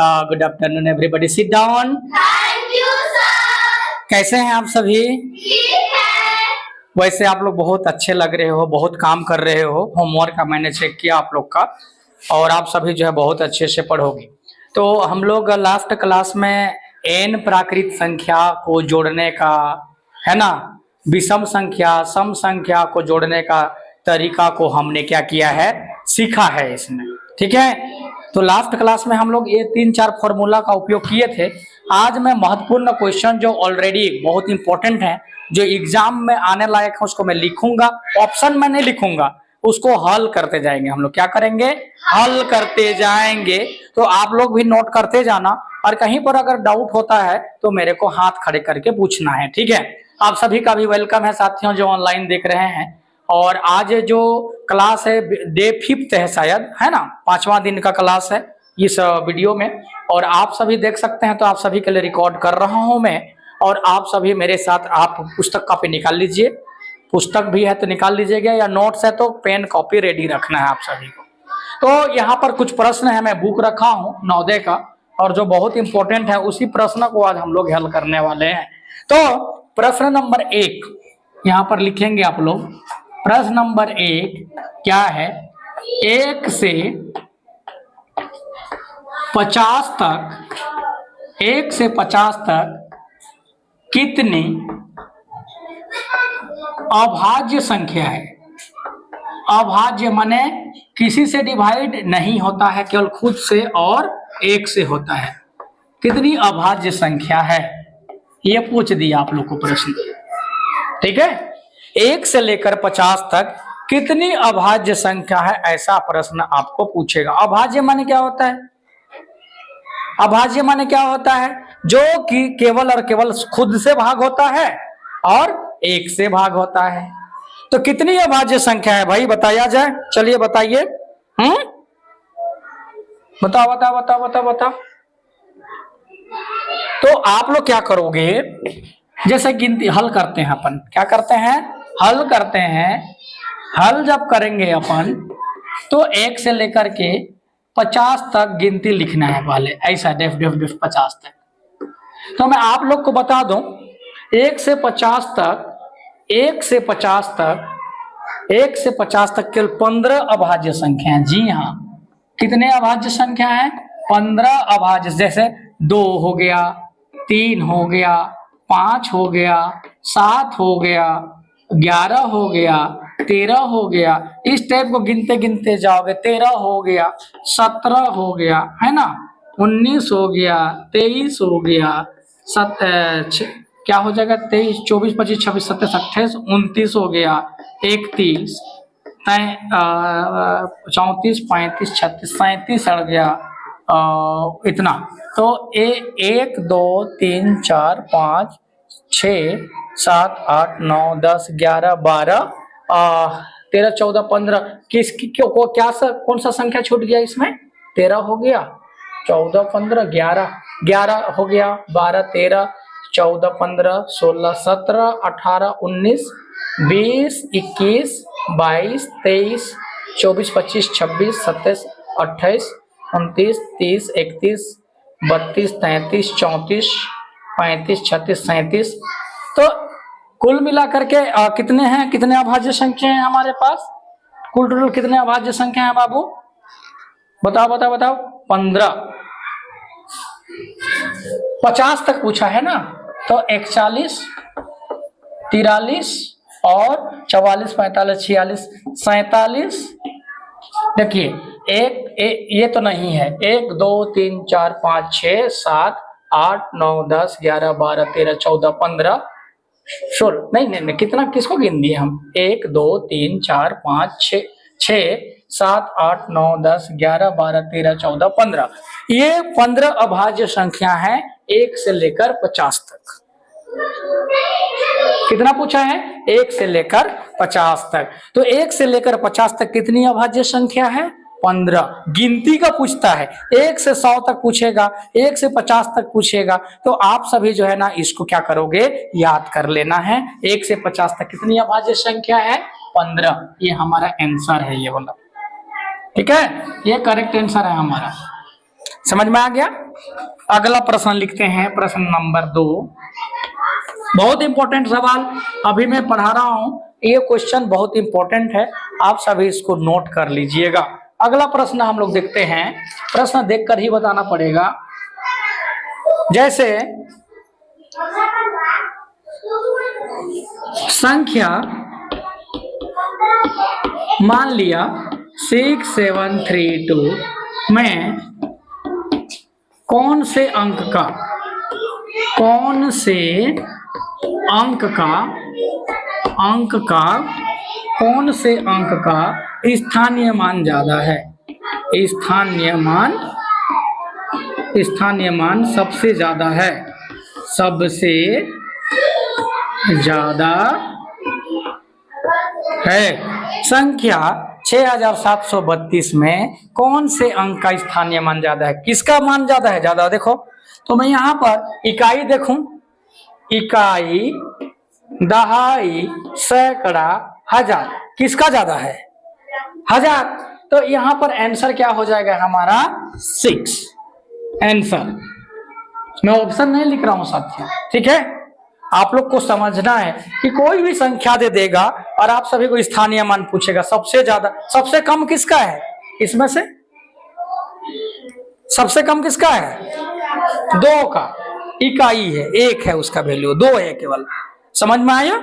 Good afternoon everybody, sit down. Thank you sir. कैसे हैं आप सभी? ठीक है। वैसे आप लोग बहुत अच्छे लग रहे हो, बहुत काम कर रहे हो। होमवर्क का मैंने चेक किया आप लोग का, और आप सभी जो है बहुत अच्छे से पढ़ोगे। तो हम लोग लास्ट क्लास में n प्राकृत संख्या को जोड़ने का, है ना, विषम संख्या सम संख्या को जोड़ने का तरीका को हमने क्या किया है, सीखा है इसमें। ठीक है, तो लास्ट क्लास में हम लोग ये 3-4 फॉर्मूला का उपयोग किए थे। आज मैं महत्वपूर्ण क्वेश्चन जो ऑलरेडी बहुत इंपॉर्टेंट है, जो एग्जाम में आने लायक है, उसको मैं लिखूंगा। ऑप्शन में नहीं लिखूंगा, उसको हल करते जाएंगे। हम लोग क्या करेंगे, हल करते जाएंगे। तो आप लोग भी नोट करते जाना, और कहीं पर अगर डाउट होता है तो मेरे को हाथ खड़े करके पूछना है। ठीक है, आप सभी का भी वेलकम है साथियों जो ऑनलाइन देख रहे हैं। और आज जो क्लास है डे 5 है शायद, है ना, 5वां दिन का क्लास है इस वीडियो में। और आप सभी देख सकते हैं, तो आप सभी के लिए रिकॉर्ड कर रहा हूं मैं। और आप सभी मेरे साथ, आप पुस्तक कॉपी निकाल लीजिए, पुस्तक भी है तो निकाल लीजिएगा, या नोट्स है तो पेन कॉपी रेडी रखना है आप सभी को। तो यहाँ पर कुछ प्रश्न है, मैं बुक रखा हूँ नवोदय का, और जो बहुत इंपॉर्टेंट है उसी प्रश्न को आज हम लोग हल करने वाले हैं। तो प्रश्न नंबर 1 यहाँ पर लिखेंगे आप लोग। प्रश्न नंबर 1 क्या है, 1 से 50 तक, 1 से 50 तक कितनी अभाज्य संख्या है? अभाज्य माने किसी से डिवाइड नहीं होता है, केवल खुद से और 1 से होता है। कितनी अभाज्य संख्या है, ये पूछ दिया आप लोग को प्रश्न। ठीक है, 1 से लेकर 50 तक कितनी अभाज्य संख्या है, ऐसा प्रश्न आपको पूछेगा। अभाज्य माने क्या होता है? अभाज्य माने क्या होता है? जो कि केवल और केवल खुद से भाग होता है और 1 से भाग होता है। तो कितनी अभाज्य संख्या है भाई, बताया जाए। चलिए बताइए। बताओ बताओ बताओ बताओ बताओ। तो आप लोग क्या करोगे, जैसे गिनती हल करते हैं अपन, क्या करते हैं, हल करते हैं। हल जब करेंगे अपन, तो 1 से लेकर के 50 तक गिनती लिखना है पहले, ऐसा डेफ डेफ डेफ 50 तक। तो मैं आप लोग को बता दूं, 1 से 50 तक, 1 से 50 तक, 1 से 50 तक केवल 15 अभाज्य संख्या है। जी हाँ, कितने अभाज्य संख्या है? 15 अभाज्य। जैसे 2 हो गया, 3 हो गया, 5 हो गया, 7 हो गया, 11 हो गया, 13 हो गया। इस टाइप को गिनते गिनते जाओगे। 13 हो गया, 17 हो गया, है ना, 19 हो गया, 23 हो गया, क्या हो जाएगा, 23, 24, 25, 26, 27, 28, 29 हो गया, 31, 34, 35, 36, 37 अड़ गया, इतना। तो 1, 2, 3, 4, 5, 6, 7, 8, 9, 10, 11, 12, 13, 14, 15। कौन सा संख्या छूट गया इसमें? 13 हो गया, 14, 15, 11 हो गया, 12, 13, 14, 15, 16, 17, 18, 19, 20, 21, 22, 23, 24, 25, 26, 27, 28, 29, 30, 31, 32, 33, 34, 35, 36, 37। तो कुल मिलाकर के कितने हैं, कितने अभाज्य संख्या हैं हमारे पास? कुल टोटल कितने अभाज्य संख्या हैं बाबू, बताओ बताओ बताओ। 15। 50 तक पूछा है ना, तो 41, 43 और 44, 45, 46, 47। देखिए ये तो नहीं है। 1, 2, 3, 4, 5, 6, 7, 8, 9, 10, 11, 12, 13, 14, 15। श्योर नहीं, कितना, किसको गिन दिए हम? 1, 2, 3, 4, 5, 6, 7, 8, 9, 10, 11, 12, 13, 14, 15। ये 15 अभाज्य संख्या है 1 से लेकर 50 तक। कितना पूछा है? 1 से लेकर 50 तक। तो 1 से लेकर 50 तक कितनी अभाज्य संख्या है? 15। गिनती का पूछता है, 1 से 100 तक पूछेगा, 1 से 50 तक पूछेगा। तो आप सभी जो है ना, इसको क्या करोगे, याद कर लेना है। 1 से 50 तक कितनी अभाज्य संख्या है? 15। ये हमारा आंसर है, ये वाला। ठीक है, ये करेक्ट आंसर है हमारा। समझ में आ गया? अगला प्रश्न लिखते हैं, प्रश्न नंबर 2। बहुत इंपॉर्टेंट सवाल अभी मैं पढ़ा रहा हूं, ये क्वेश्चन बहुत इंपॉर्टेंट है, आप सभी इसको नोट कर लीजिएगा। अगला प्रश्न हम लोग देखते हैं, प्रश्न देखकर ही बताना पड़ेगा। जैसे संख्या मान लिया 6732 में कौन से अंक का स्थानीय मान ज्यादा है? स्थानीय मान सबसे ज्यादा है, सबसे ज्यादा है। संख्या 6732 में कौन से अंक का स्थानीय मान ज्यादा है? किसका मान ज्यादा है? ज्यादा देखो तो मैं यहां पर इकाई देखूं, इकाई, दहाई, सैकड़ा, हजार, किसका ज्यादा है? हजार। तो यहां पर आंसर क्या हो जाएगा हमारा? 6 आंसर। मैं ऑप्शन नहीं लिख रहा हूं साथियों, ठीक है? आप लोग को समझना है कि कोई भी संख्या दे देगा और आप सभी को स्थानीय मान पूछेगा, सबसे ज्यादा, सबसे कम किसका है इसमें से? सबसे कम किसका है? 2 का। इकाई है, 1 है, उसका वैल्यू 2 है केवल। समझ में आया?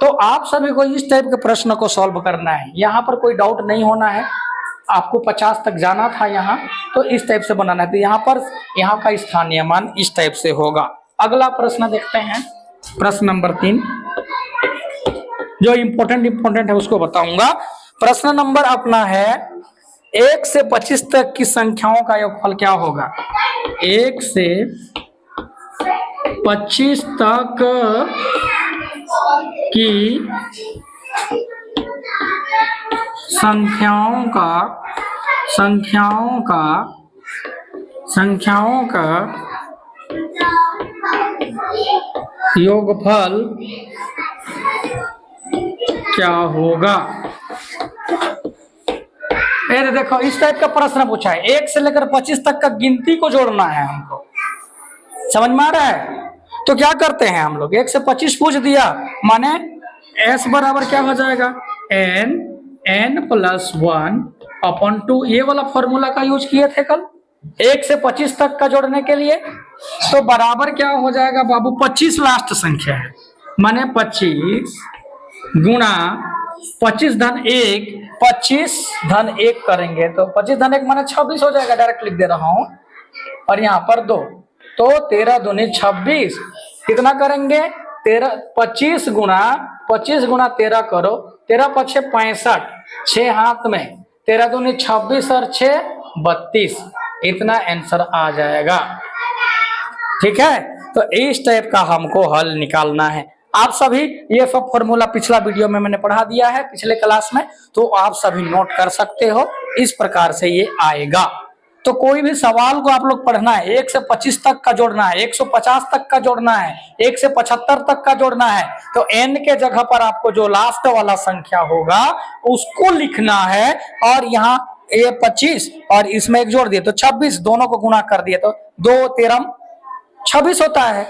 तो आप सभी को इस टाइप के प्रश्न को सॉल्व करना है, यहाँ पर कोई डाउट नहीं होना है। आपको 50 तक जाना था यहाँ, तो इस टाइप से बनाना है। तो यहाँ पर यहाँ का स्थानीय मान इस टाइप से होगा। अगला प्रश्न देखते हैं, प्रश्न नंबर 3, जो इंपॉर्टेंट है उसको बताऊंगा। प्रश्न नंबर अपना है 1 से 25 तक की संख्याओं का योगफल क्या होगा? 1 से 25 तक की संख्याओं का योगफल क्या होगा? ये देखो इस टाइप का प्रश्न पूछा है, 1 से लेकर 25 तक का गिनती को जोड़ना है हमको। समझ में आ रहा है? तो क्या करते हैं हम लोग, 1 से 25 पूछ दिया, माने s बराबर क्या हो जाएगा? n + 1/2। ये वाला फॉर्मूला का यूज किए थे कल 1 से 25 तक का जोड़ने के लिए। तो बराबर क्या हो जाएगा बाबू? 25 लास्ट संख्या है, माने 25 गुणा 25 धन 1, 25 धन 1 करेंगे तो 25 धन 1 माने 26 हो जाएगा, डायरेक्ट लिख दे रहा हूं। और यहाँ पर 2, तो 13 दूनी 26। कितना करेंगे? 25 गुणा 13 करो, 13 × 6 = 65, 6 हाथ में, 13 दूनी 26 और 6 32, इतना आंसर आ जाएगा। ठीक है? तो इस टाइप का हमको हल निकालना है। आप सभी ये सब फॉर्मूला पिछला वीडियो में मैंने पढ़ा दिया है, पिछले क्लास में, तो आप सभी नोट कर सकते हो। इस प्रकार से ये आएगा। तो कोई भी सवाल को आप लोग पढ़ना है, 1 से 25 तक का जोड़ना है, 150 तक का जोड़ना है, 1 से 75 तक का जोड़ना है, तो n के जगह पर आपको जो लास्ट वाला संख्या होगा उसको लिखना है। और यहाँ ये 25 और इसमें 1 जोड़ दिए तो 26, दोनों को गुणा कर दिए तो 2 13 26 होता है,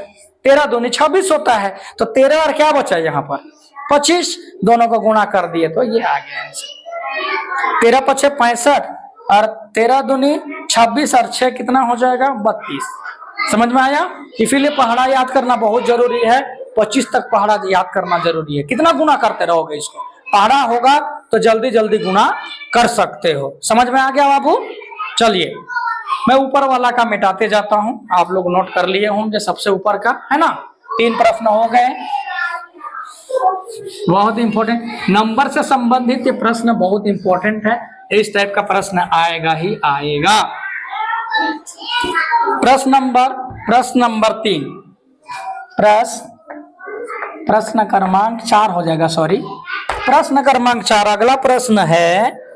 13 दूनी 26 होता है। तो 13 और क्या बचा यहाँ पर? 25, दोनों को गुणा कर दिए तो ये आ गया 13 × 5 = 65 और 13 दूनी 26 और 6 कितना हो जाएगा? 32। समझ में आया? इसीलिए पहाड़ा याद करना बहुत जरूरी है, 25 तक पहाड़ा याद करना जरूरी है। कितना गुना करते रहोगे इसको, पहाड़ा होगा तो जल्दी जल्दी गुना कर सकते हो। समझ में आ गया बाबू? चलिए मैं ऊपर वाला का मिटाते जाता हूं, आप लोग नोट कर लिए होंगे सबसे ऊपर का, है ना? 3 प्रश्न हो गए, बहुत इंपॉर्टेंट। नंबर से संबंधित ये प्रश्न बहुत इंपॉर्टेंट है, इस टाइप का प्रश्न आएगा ही आएगा। प्रश्न नंबर 3, प्रश्न क्रमांक 4 हो जाएगा, सॉरी, प्रश्न क्रमांक 4। अगला प्रश्न है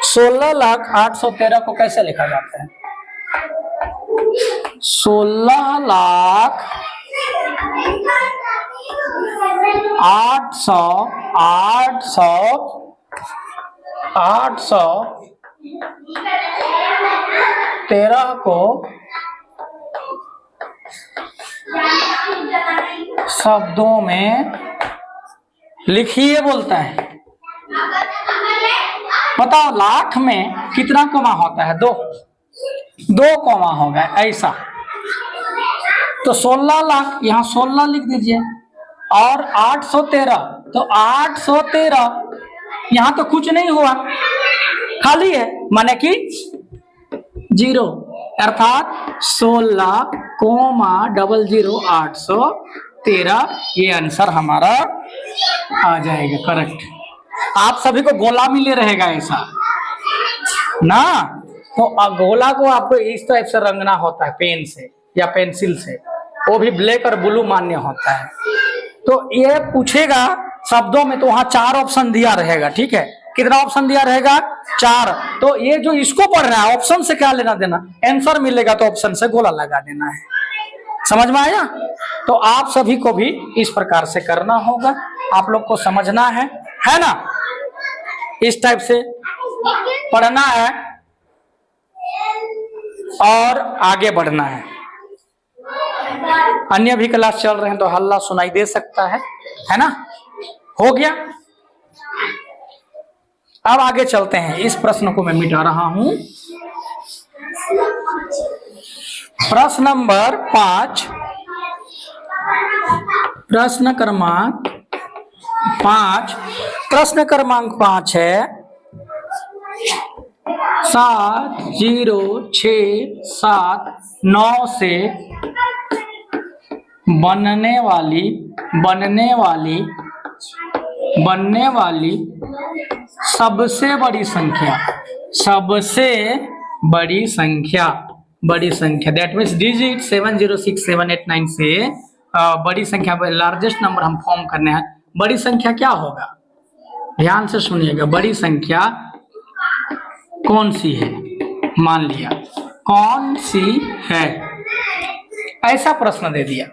16,08,13 को कैसे लिखा जाता है? 16,08,13 13 को शब्दों में लिखिए बोलता है। बताओ लाख में कितना कोमा होता है? 2 कोमा होगा ऐसा। तो 16 लाख, यहाँ 16 लिख दीजिए। और 813, तो 813 यहाँ तो कुछ नहीं हुआ, खाली है, माने कि 0, अर्थात 16,00,813 ये आंसर हमारा आ जाएगा करेक्ट। आप सभी को गोला मिले रहेगा ऐसा ना, तो गोला को आपको इस टाइप से रंगना होता है पेन से या पेंसिल से, वो भी ब्लैक और ब्लू मान्य होता है। तो ये पूछेगा शब्दों में, तो वहां 4 ऑप्शन दिया रहेगा, ठीक है? कितना ऑप्शन दिया रहेगा? 4। तो ये जो इसको पढ़ रहा है ऑप्शन से क्या लेना देना, आंसर मिलेगा तो ऑप्शन से गोला लगा देना है। समझ में आया? तो आप सभी को भी इस प्रकार से करना होगा, आप लोग को समझना है ना? इस टाइप से पढ़ना है और आगे बढ़ना है। अन्य भी क्लास चल रहे हैं तो हल्ला सुनाई दे सकता है ना? हो गया। अब आगे चलते हैं, इस प्रश्न को मैं मिटा रहा हूं। प्रश्न नंबर 5, प्रश्न क्रमांक 5 है 7067 से बनने वाली सबसे बड़ी संख्या दैट मीन्स डिजिट 706789 से बड़ी संख्या लार्जेस्ट नंबर हम फॉर्म करने हैं। बड़ी संख्या क्या होगा? ध्यान से सुनिएगा, बड़ी संख्या कौन सी है? मान लिया कौन सी है, ऐसा प्रश्न दे दिया।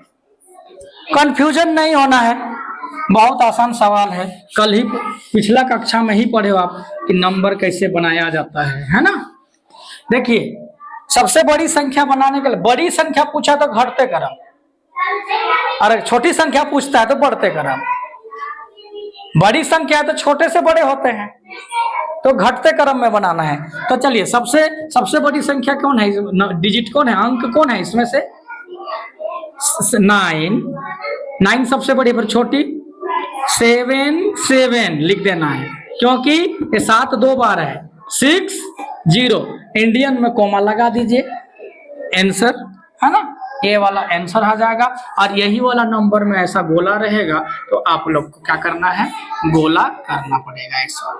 कंफ्यूजन नहीं होना है, बहुत आसान सवाल है। कल ही पिछला कक्षा में ही पढ़े हो आप कि नंबर कैसे बनाया जाता है ना? देखिए, सबसे बड़ी संख्या बनाने के लिए, बड़ी संख्या पूछा तो घटते क्रम, अरे छोटी संख्या पूछता है तो बढ़ते क्रम। बड़ी संख्या है तो छोटे से बड़े होते हैं, तो घटते क्रम में बनाना है। तो चलिए, सबसे बड़ी संख्या कौन है? डिजिट कौन है? अंक कौन है इसमें से? 9 सबसे बड़ी, पर छोटी 7 लिख देना है, क्योंकि ये 7 2 बार है। 6 0 इंडियन में कोमा लगा दीजिए, आंसर है ना? ये वाला आंसर आ जाएगा। और यही वाला नंबर में ऐसा गोला रहेगा, तो आप लोग को क्या करना है? गोला करना पड़ेगा ऐसा।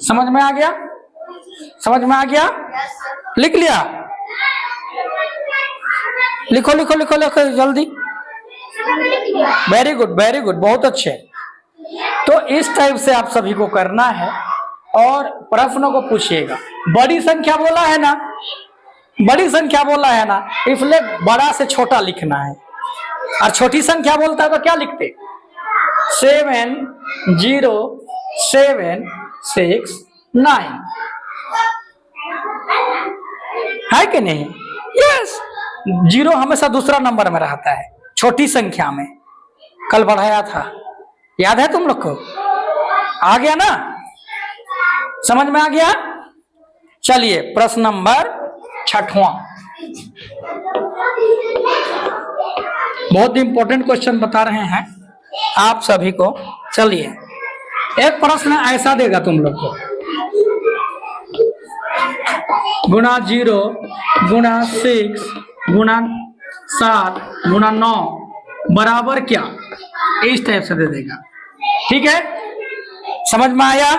समझ में आ गया? समझ में आ गया? लिख लिया? लिखो लिखो लिखो लिखो जल्दी। वेरी गुड, वेरी गुड, बहुत अच्छे। तो इस टाइप से आप सभी को करना है और प्रश्नों को पूछिएगा। बड़ी संख्या बोला है ना, बड़ी संख्या बोला है ना, इसलिए बड़ा से छोटा लिखना है। और छोटी संख्या बोलता है तो क्या लिखते? 70769 है कि नहीं? यस, 0 हमेशा दूसरा नंबर में रहता है छोटी संख्या में। कल बढ़ाया था, याद है तुम लोग को? आ गया ना? समझ में आ गया? चलिए, प्रश्न नंबर 6वां, बहुत इंपॉर्टेंट क्वेश्चन बता रहे हैं आप सभी को। चलिए, एक प्रश्न ऐसा देगा तुम लोग को, गुणा 0 गुणा 6 गुणा 7 गुणा 9 बराबर क्या, इस टाइप से दे देगा। ठीक है, समझ में आया?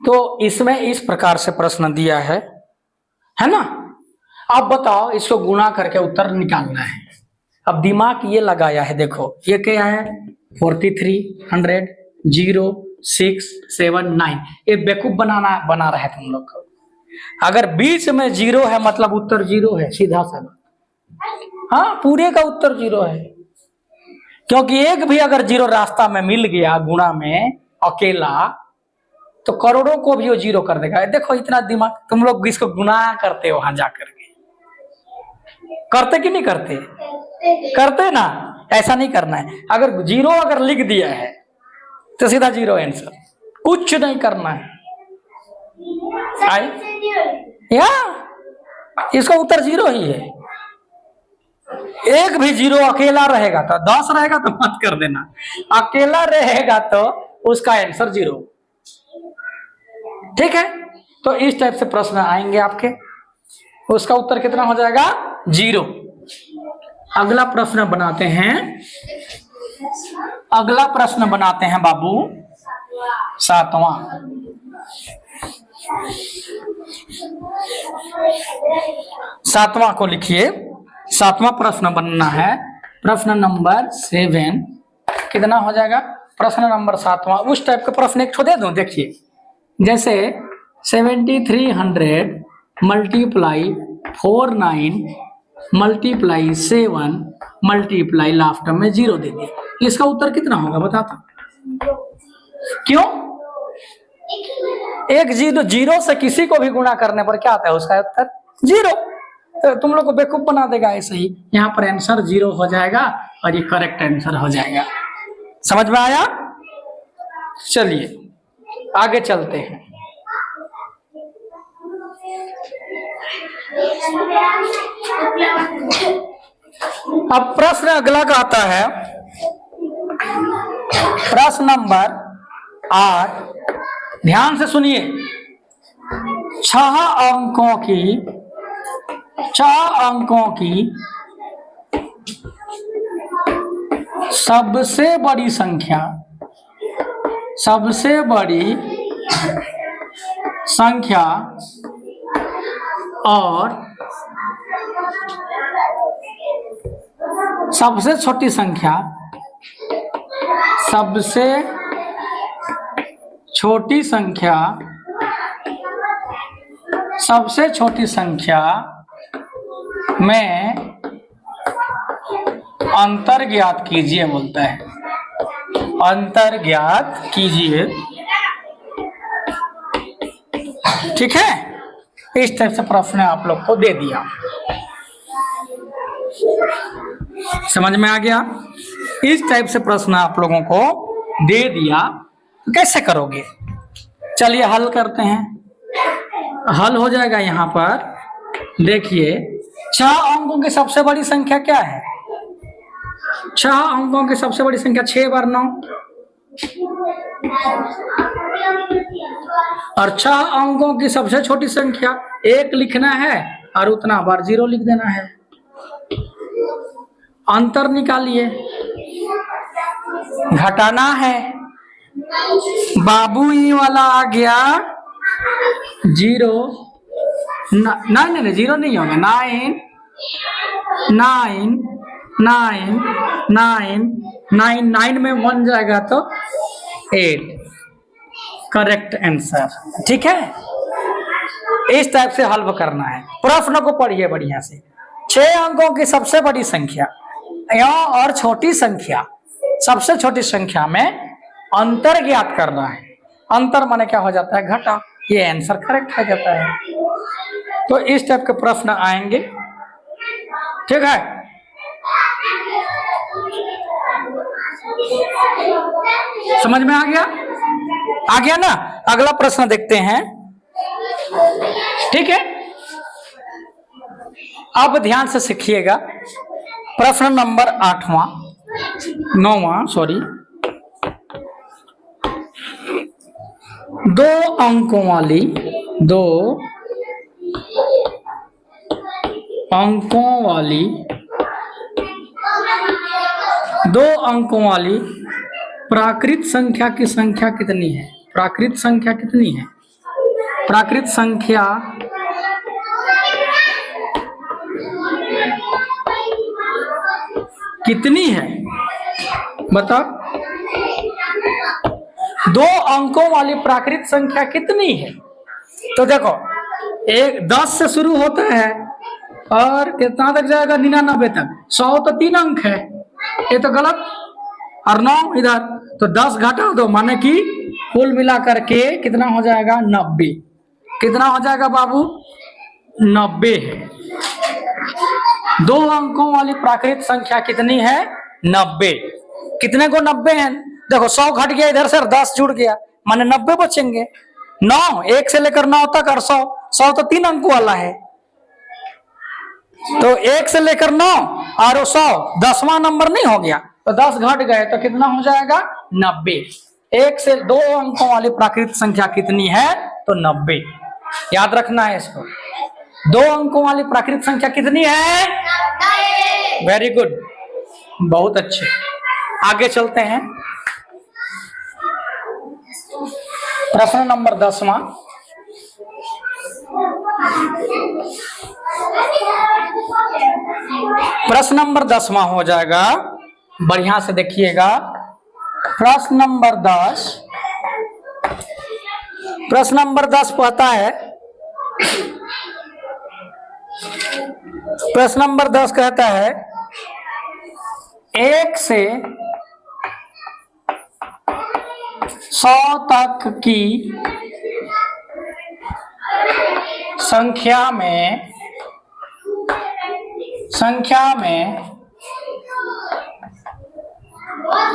तो इसमें इस प्रकार से प्रश्न दिया है ना। अब बताओ, इसको गुणा करके उत्तर निकालना है। अब दिमाग ये लगाया है, देखो ये क्या है 43, 100, 0, 6, 7, 9। ये बेवकूफ बना रहा है तुम लोग को। अगर बीच में 0 है मतलब उत्तर 0 है, सीधा सा। हाँ, पूरे का उत्तर 0 है, क्योंकि एक भी अगर 0 रास्ता में मिल गया गुणा में अकेला, तो करोड़ों को भी वो 0 कर देगा। देखो इतना दिमाग, तुम लोग इसको गुना करते हो वहां जाकर के, करते कि नहीं करते? करते ना। ऐसा नहीं करना है। अगर 0 अगर लिख दिया है तो सीधा 0 आंसर, कुछ नहीं करना है। या इसका उत्तर 0 ही है। एक भी 0 अकेला रहेगा तो 10 रहेगा तो मत कर देना, अकेला रहेगा तो उसका आंसर 0। ठीक है, तो इस टाइप से प्रश्न आएंगे आपके, उसका उत्तर कितना हो जाएगा 0। अगला प्रश्न बनाते हैं, अगला प्रश्न बनाते हैं बाबू 7वां। 7वां को लिखिए। 7वां प्रश्न बनना है, प्रश्न नंबर 7। कितना हो जाएगा? प्रश्न नंबर 7वां। उस टाइप का प्रश्न एक दे दूं, देखिए जैसे 7300 मल्टीप्लाई 49 मल्टीप्लाई 7 मल्टीप्लाई लास्ट में 0 दे दिए, इसका उत्तर कितना होगा बताता? क्यों? एक 0 से किसी को भी गुणा करने पर क्या आता है उसका उत्तर 0। तो तुम लोग को बेवकूफ बना देगा ऐसे ही। यहाँ पर आंसर 0 हो जाएगा और ये करेक्ट आंसर हो जाएगा। समझ में आया? चलिए आगे चलते हैं। अब प्रश्न अगला का आता है, प्रश्न नंबर 8। ध्यान से सुनिए। 6 अंकों की सबसे बड़ी संख्या और सबसे छोटी संख्या में अंतर ज्ञात कीजिए बोलता है। अंतर ज्ञात कीजिए। ठीक है, इस टाइप से प्रश्न आप लोग को दे दिया। समझ में आ गया? इस टाइप से प्रश्न आप लोगों को दे दिया, तो कैसे करोगे? चलिए हल करते हैं। हल हो जाएगा। यहाँ पर देखिए 6 अंकों की सबसे बड़ी संख्या क्या है? 6 अंकों की सबसे बड़ी संख्या 6 बार 9, और 6 अंकों की सबसे छोटी संख्या 1 लिखना है और उतना बार 0 लिख देना है। अंतर निकालिए, घटाना है। बाबू ई वाला आ गया 0, नहीं 0 नहीं होगा। 9 में 1 जाएगा तो 8, करेक्ट आंसर। ठीक है, इस टाइप से हल करना है। प्रश्न को पढ़िए बढ़िया से। 6 अंकों की सबसे बड़ी संख्या और छोटी संख्या, सबसे छोटी संख्या में अंतर ज्ञात करना है। अंतर माने क्या हो जाता है? घटा। ये आंसर करेक्ट हो जाता है। तो इस टाइप के प्रश्न आएंगे। ठीक है, समझ में आ गया? आ गया ना? अगला प्रश्न देखते हैं। ठीक है, अब ध्यान से सीखिएगा। प्रश्न नंबर 9वां 2 अंकों वाली प्राकृत संख्या की संख्या कितनी है? प्राकृत संख्या कितनी है? प्राकृत संख्या कितनी है? बताओ, 2 अंकों वाली प्राकृत संख्या कितनी है? तो देखो, 10 से शुरू होता है और कितना तक जाएगा? 99 तक। 100 तो 3 अंक है, ये तो गलत। और 9 इधर, तो 10 घटा दो, माने कि कुल मिला करके कितना हो जाएगा? 90। कितना हो जाएगा बाबू? 90 है। 2 अंकों वाली प्राकृत संख्या कितनी है? 90। कितने को 90 है? देखो, 100 घट गया इधर से और 10 जुड़ गया, माने 90 बचेंगे। 9, 1 से लेकर 9 तक, और 100 तो 3 अंक वाला है, तो 1 से लेकर 9 और 100 10वां नंबर नहीं हो गया, तो 10 घट गए तो कितना हो जाएगा? 90। 1 से 2 अंकों वाली प्राकृत संख्या कितनी है? तो 90। याद रखना है इसको। 2 अंकों वाली प्राकृत संख्या कितनी है? वेरी गुड, बहुत अच्छे। आगे चलते हैं। प्रश्न नंबर 10वां। प्रश्न नंबर 10वां हो जाएगा, बढ़िया से देखिएगा। प्रश्न नंबर 10, प्रश्न नंबर 10 कहता है, प्रश्न नंबर 10 कहता है 1 से 100 तक की संख्या में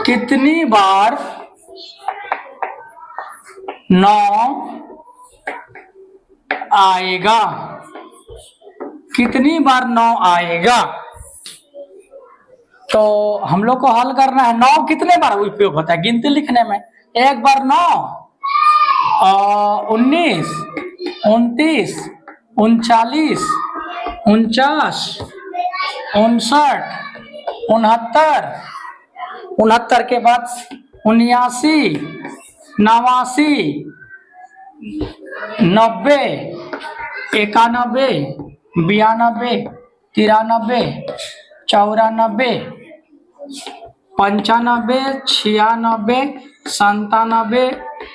कितनी बार 9 आएगा? कितनी बार 9 आएगा? तो हम लोग को हल करना है 9 कितने बार उपयोग होता है गिनती लिखने में। 1 बार 9, 19, 29, 39, 49, 59, 69, 69 के बाद 79, 89, 90, 91, 92, 93, 94, 95, 96, 97,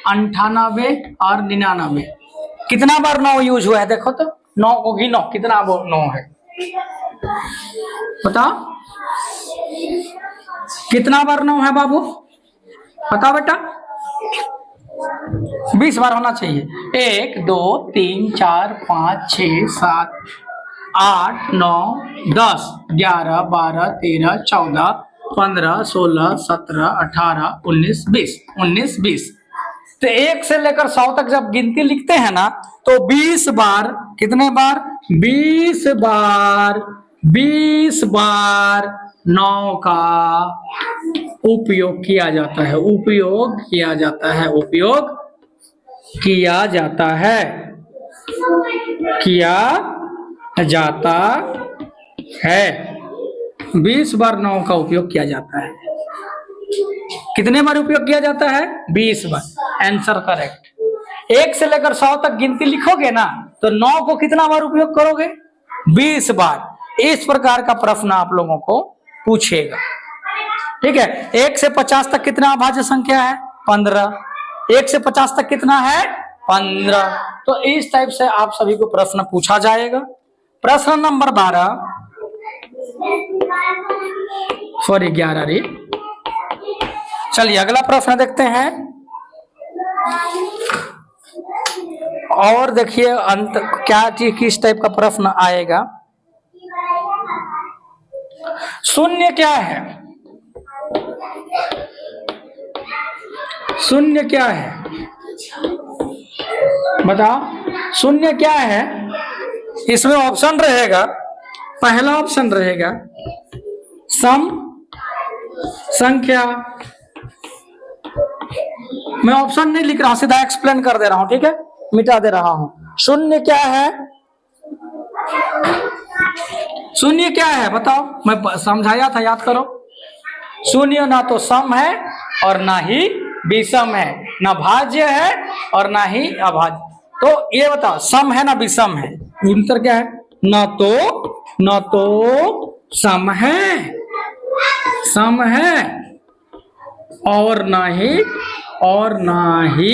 98 और 99। कितना बार 9 यूज हुआ है? देखो तो, 9 को गिनो, कितना 9 है बताओ। कितना बार 9 है बाबू? बताओ बेटा। 20 बार होना चाहिए। 1, 2, 3, 4, 5, 6, 7, 8, 9, 10, 11, 12, 13, 14, 15, 16, 17, 18, 19, 20, 19, 20। तो 1 से लेकर 100 तक जब गिनती लिखते हैं ना, तो 20 बार, कितने बार? 20 बार, 20 बार 9 का उपयोग किया जाता है। उपयोग किया जाता है, उपयोग किया जाता है, किया जाता है। 20 बार 9 का उपयोग किया जाता है। कितने बार उपयोग किया जाता है? 20 बार। Answer correct. 1 से लेकर 100 तक गिनती लिखोगे ना, तो 9 को कितना बार उपयोग करोगे? 20 बार। इस प्रकार का प्रश्न आप लोगों को पूछेगा, ठीक है। 1 से 50 तक कितना अभाज्य संख्या है? 15। 1 से 50 तक कितना है? 15। तो इस टाइप से आप सभी को प्रश्न पूछा जाएगा। प्रश्न नंबर 12, सॉरी 11 रे। चलिए अगला प्रश्न देखते हैं। और देखिए अंत क्या चीज, किस टाइप का प्रश्न आएगा। शून्य क्या है? शून्य क्या है? बताओ, शून्य क्या है? इसमें ऑप्शन रहेगा। पहला ऑप्शन रहेगा सम संख्या। मैं ऑप्शन नहीं लिख रहा हूं, सीधा एक्सप्लेन कर दे रहा हूं, ठीक है, मिटा दे रहा हूं। शून्य क्या है? शून्य क्या है बताओ, मैं समझाया था, याद करो। शून्य ना तो सम है और ना ही विषम है, ना भाज्य है और ना ही अभाज्य। तो ये बताओ, सम है ना विषम है? उत्तर क्या है? न तो सम है, सम है, और ना ही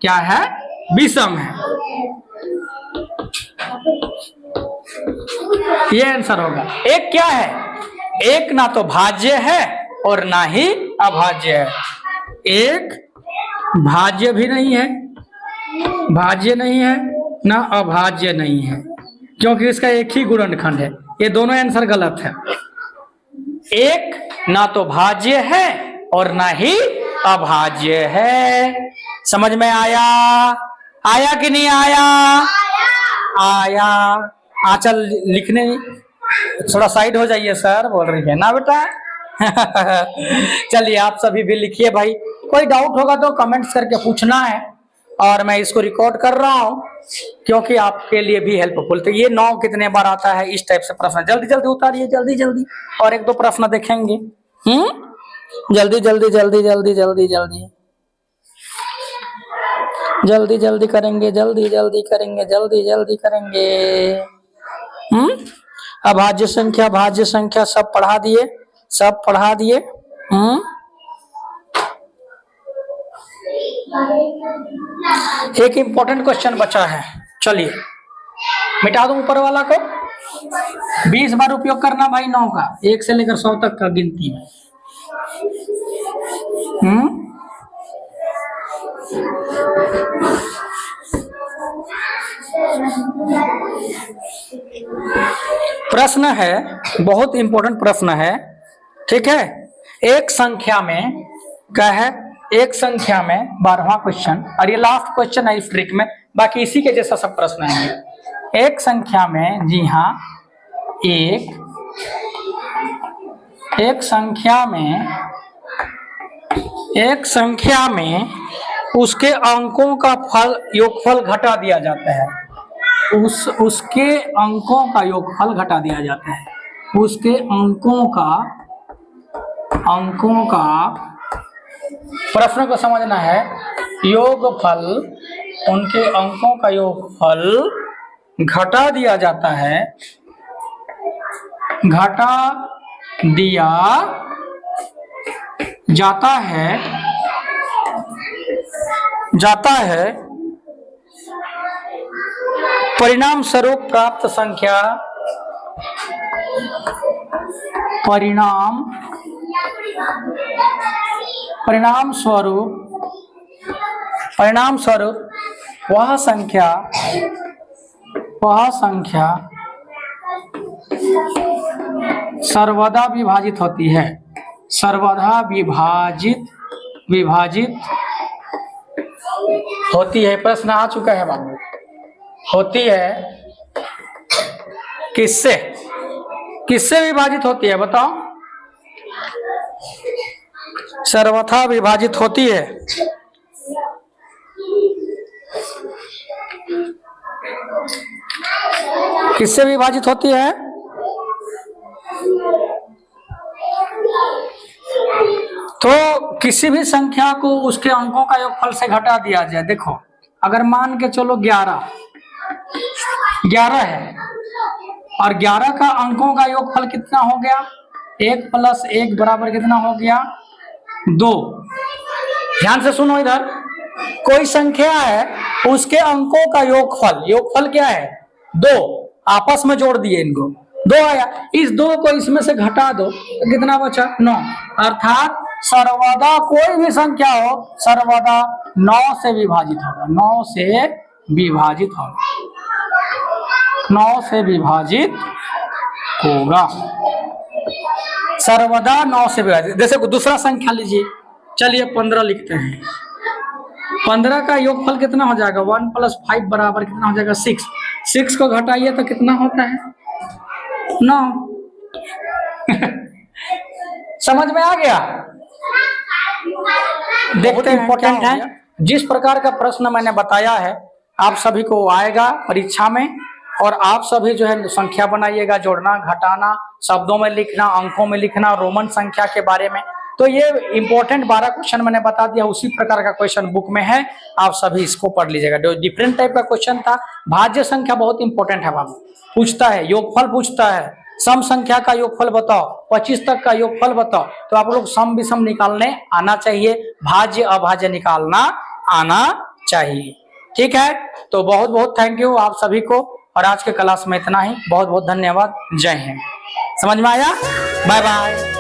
क्या है? विषम है। ये आंसर होगा। एक क्या है? एक ना तो भाज्य है और ना ही अभाज्य है। एक भाज्य भी नहीं है, भाज्य नहीं है, ना अभाज्य नहीं है, क्योंकि इसका एक ही गुणनखंड है। ये दोनों आंसर गलत है। एक ना तो भाज्य है और ना ही अभाज्य है। समझ में आया? आया कि नहीं आया? आया। आंचल लिखने थोड़ा साइड हो जाइए, सर बोल रही है ना बेटा। चलिए आप सभी भी लिखिए भाई। कोई डाउट होगा तो कमेंट्स करके पूछना है, और मैं इसको रिकॉर्ड कर रहा हूं क्योंकि आपके लिए भी हेल्पफुल। तो ये 9 कितने बार आता है, इस टाइप से प्रश्न जल्दी जल्दी उतारिए, जल्दी जल्दी। और 1-2 प्रश्न देखेंगे। जल्दी जल्दी जल्दी जल्दी जल्दी जल्दी जल्दी जल्दी करेंगे, जल्दी जल्दी करेंगे, जल्दी जल्दी करेंगे। अभाज्य संख्या, भाज्य संख्या सब पढ़ा दिए, सब पढ़ा दिए। एक इंपॉर्टेंट क्वेश्चन बचा है, चलिए मिटा दो ऊपर वाला को। 20 बार उपयोग करना भाई 9 का, 1 से लेकर 100 तक का गिनती में। प्रश्न है, बहुत इंपॉर्टेंट प्रश्न है, ठीक है। एक संख्या में क्या है? एक संख्या में 12वां क्वेश्चन, और ये लास्ट क्वेश्चन है इस ट्रिक में, बाकी इसी के जैसा सब प्रश्न है। एक संख्या में, जी हाँ, एक संख्या में उसके अंकों का योगफल घटा दिया जाता है। उसके अंकों का योगफल घटा दिया जाता है। उसके अंकों का प्रश्न को समझना है। योगफल, उनके अंकों का योगफल घटा दिया जाता है, घटा दिया जाता है परिणाम स्वरूप प्राप्त संख्या, परिणाम स्वरूप वह संख्या सर्वदा विभाजित होती है, सर्वदा विभाजित होती है। प्रश्न आ चुका है बाबू। होती है किससे विभाजित होती है बताओ? सर्वथा विभाजित होती है। किससे विभाजित होती है? तो किसी भी संख्या को उसके अंकों का योगफल से घटा दिया जाए। देखो, अगर मान के चलो 11 है, और 11 का अंकों का योगफल कितना हो गया? 1 + 1 बराबर कितना हो गया? 2। ध्यान से सुनो, इधर कोई संख्या है, उसके अंकों का योगफल क्या है? 2। आपस में जोड़ दिए इनको, 2 आया। इस 2 को इसमें से घटा दो तो कितना बचा? 9। अर्थात सर्वदा कोई भी संख्या हो, सर्वदा 9 से विभाजित होगा, 9 से विभाजित होगा, सर्वदा 9 से विभाजित। जैसे दूसरा संख्या लीजिए, चलिए 15 लिखते हैं। 15 का योगफल कितना हो जाएगा? 1 + 5 बराबर कितना हो जाएगा? 6। 6 को घटाइए तो कितना होता है? 9। समझ में आ गया? देखते हैं इंपॉर्टेंट है। जिस प्रकार का प्रश्न मैंने बताया है आप सभी को आएगा परीक्षा में, और आप सभी जो है संख्या बनाइएगा, जोड़ना, घटाना, शब्दों में लिखना, अंकों में लिखना, रोमन संख्या के बारे में तो ये इंपॉर्टेंट 12 क्वेश्चन मैंने बता दिया, उसी प्रकार का क्वेश्चन बुक में है, आप सभी इसको पढ़ लीजिएगा। जो डिफरेंट टाइप का क्वेश्चन था, भाज्य संख्या बहुत इंपॉर्टेंट है बाबू, पूछता है, योगफल पूछता है, सम संख्या का योगफल बताओ, 25 तक का योगफल बताओ, तो आप लोग सम विषम निकालने आना चाहिए, भाज्य अभाज्य निकालना आना चाहिए। ठीक है, तो बहुत बहुत थैंक यू आप सभी को, और आज के क्लास में इतना ही, बहुत बहुत धन्यवाद, जय हिंद। समझ में आया? Bye bye.